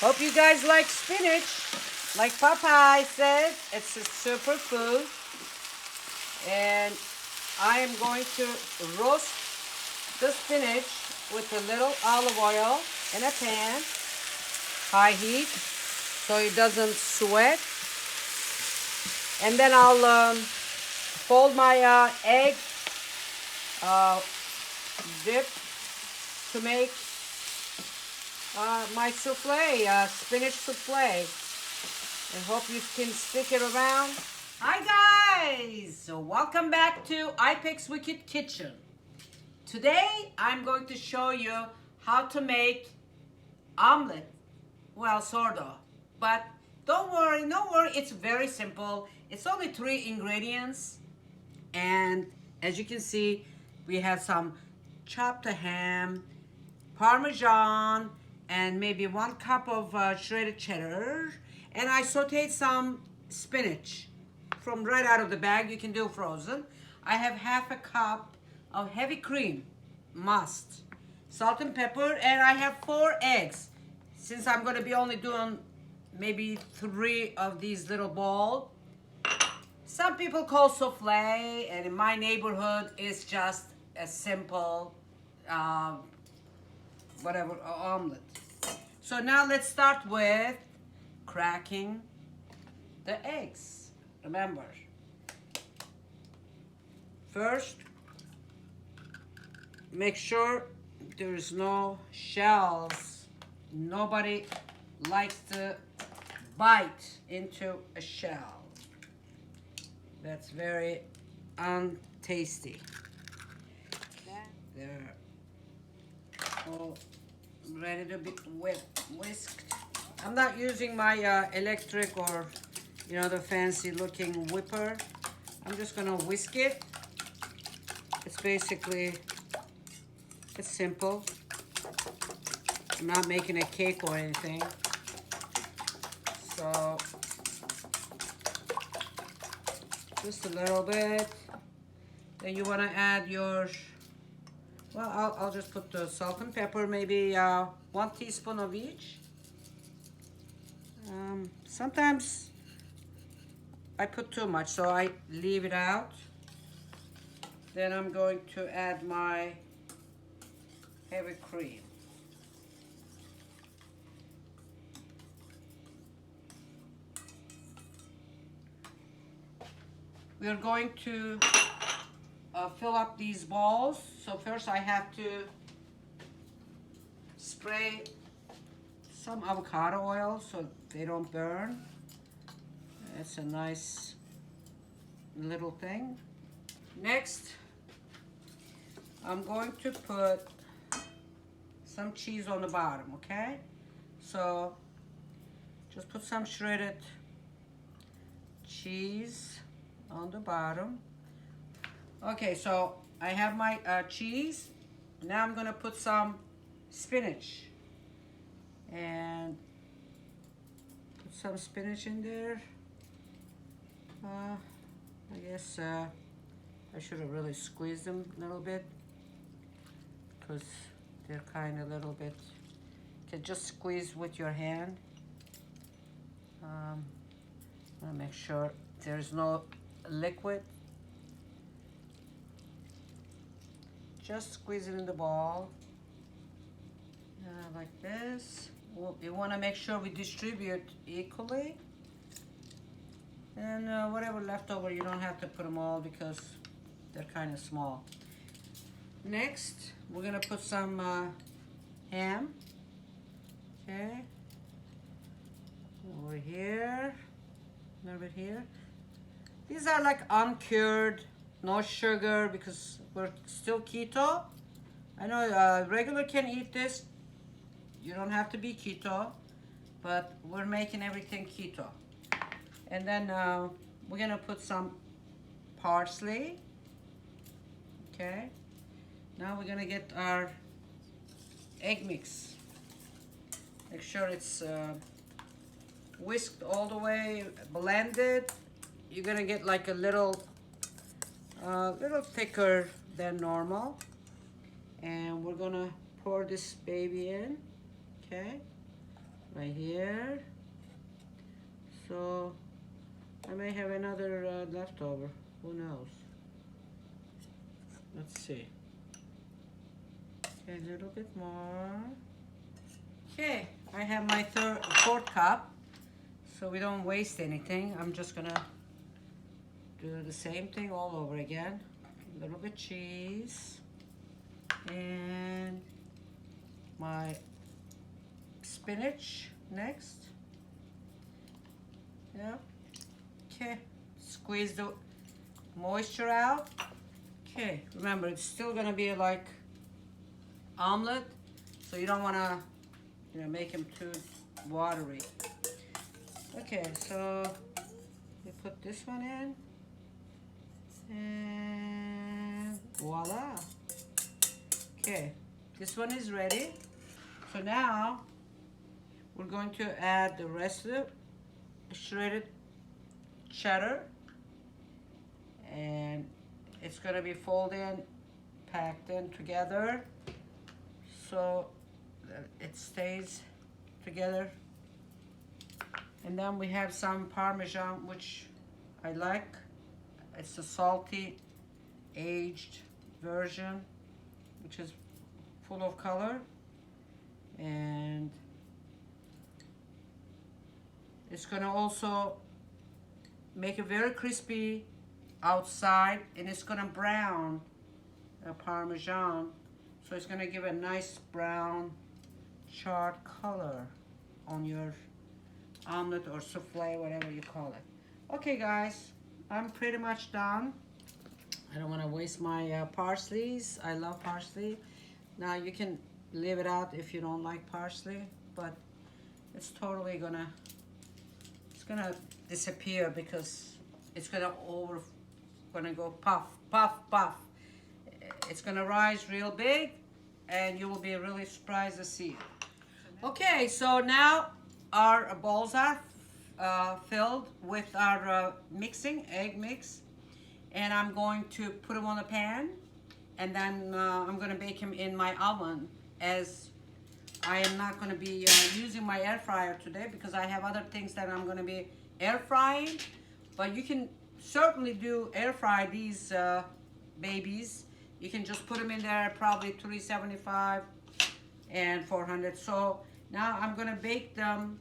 Hope you guys like spinach. Like Popeye said, it's a superfood. And I am going to roast the spinach with a little olive oil in a pan, high heat, so it doesn't sweat. And then I'll fold my egg dip to make my souffle, spinach souffle. I hope you can stick it around. Hi guys! So welcome back to Ipek's Wicked Kitchen. Today I'm going to show you how to make omelette. Well, sort of. But don't worry, it's very simple. It's only 3 ingredients. And as you can see, we have some chopped ham, Parmesan, and maybe 1 cup of shredded cheddar. And I sauteed some spinach from right out of the bag. You can do frozen. I have half a cup of heavy cream, must, salt and pepper, and I have 4 eggs. Since I'm going to be only doing maybe 3 of these little balls. Some people call soufflé, and in my neighborhood, it's just a simple whatever, omelet. So now let's start with cracking the eggs. Remember, first, make sure there's no shells. Nobody likes to bite into a shell. That's very untasty. They're all ready to be whisked. I'm not using my electric or, the fancy looking whipper. I'm just gonna whisk it. It's basically, it's simple. I'm not making a cake or anything. So, just a little bit. Then you wanna add your, well, I'll just put the salt and pepper, maybe 1 teaspoon of each. Sometimes I put too much, so I leave it out. Then I'm going to add my heavy cream. We are going to fill up these balls. So first I have to spray some avocado oil so they don't burn. It's a nice little thing. Next, I'm going to put some cheese on the bottom, okay? So just put some shredded cheese on the bottom. Okay, so I have my cheese. Now I'm gonna put some spinach and put some spinach in there. I guess I should have really squeezed them a little bit because they're kind of a little bit. You can just squeeze with your hand. I'm gonna make sure there's no liquid. Just squeeze it in the ball like this. You want to make sure we distribute equally, and whatever left over, you don't have to put them all because they're kind of small. Next, we're gonna put some ham. Okay, over here, a little bit here. These are like uncured, no sugar, because we're still keto. I know regular can eat this. You don't have to be keto, but we're making everything keto. And then we're gonna put some parsley. Okay. Now we're gonna get our egg mix. Make sure it's whisked all the way, blended. You're gonna get like a little thicker than normal. And we're gonna pour this baby in, okay? right here. So I may have another leftover. Who knows? Let's see. Okay, a little bit more. Okay, I have my fourth cup, so we don't waste anything. I'm just gonna do the same thing all over again. A little bit cheese and my spinach next. Yeah. Okay. Squeeze the moisture out. Okay. Remember, it's still gonna be like omelet, so you don't wanna, make them too watery. Okay. So we put this one in, and voila. Okay. This one is ready. So now we're going to add the rest of the shredded cheddar, and it's going to be folded, packed in together so that it stays together. And then we have some Parmesan, which I like. It's a salty aged version, which is full of color, and it's gonna also make it very crispy outside, and it's gonna brown Parmesan, so it's gonna give a nice brown charred color on your omelet or souffle, whatever you call it. Okay guys, I'm pretty much done. I don't want to waste my parsleys. I love parsley. Now you can leave it out if you don't like parsley, but it's totally gonna disappear because it's gonna go puff, puff, puff. It's gonna rise real big, and you will be really surprised to see it. Okay, so now our bowls are filled with our egg mix, and I'm going to put them on the pan, and then I'm gonna bake them in my oven, as I am not gonna be using my air fryer today because I have other things that I'm gonna be air frying. But you can certainly do air fry these babies. You can just put them in there, probably 375 and 400. So now I'm gonna bake them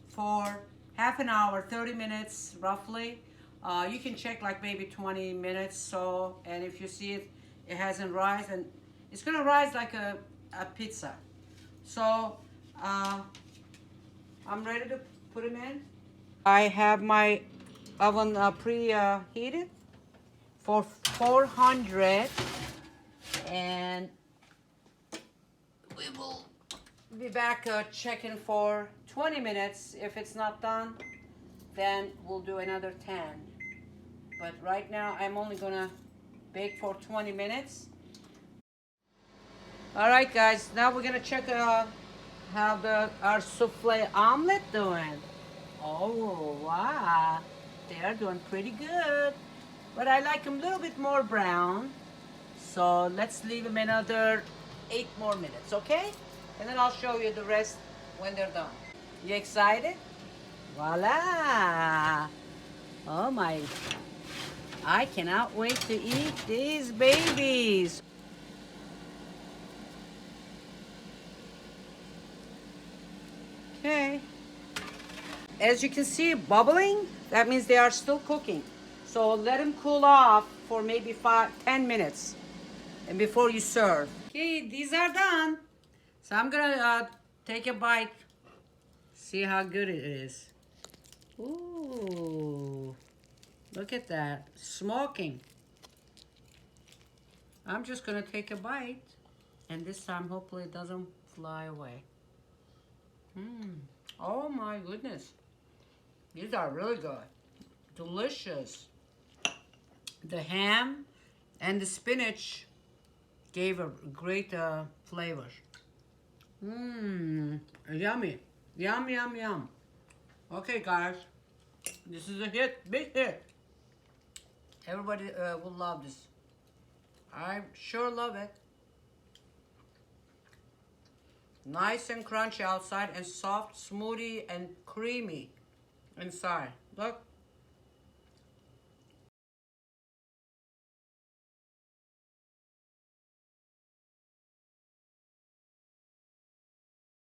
for half an hour, 30 minutes roughly. You can check like maybe 20 minutes. So, and if you see it hasn't rise, and it's gonna rise like a pizza. So I'm ready to put them in. I have my oven preheated for 400, and we will be back checking for 20 minutes. If it's not done, then we'll do another 10. But right now I'm only gonna bake for 20 minutes. All right guys, now we're gonna check how our souffle omelet doing. Oh wow, they are doing pretty good, but I like them a little bit more brown. So let's leave them another 8 more minutes, okay? And then I'll show you the rest when they're done. You excited? Voila! Oh my, I cannot wait to eat these babies. Okay. As you can see, bubbling, that means they are still cooking. So let them cool off for maybe 10 minutes and before you serve. Okay, these are done. So I'm gonna take a bite, see how good it is. Ooh, look at that, smoking. I'm just gonna take a bite, and this time hopefully it doesn't fly away. Oh my goodness. These are really good. Delicious. The ham and the spinach gave a great flavor. Yummy. Yum, yum, yum. Okay, guys. This is a hit, big hit. Everybody will love this. I sure love it. Nice and crunchy outside and soft, smoothie and creamy inside. Look.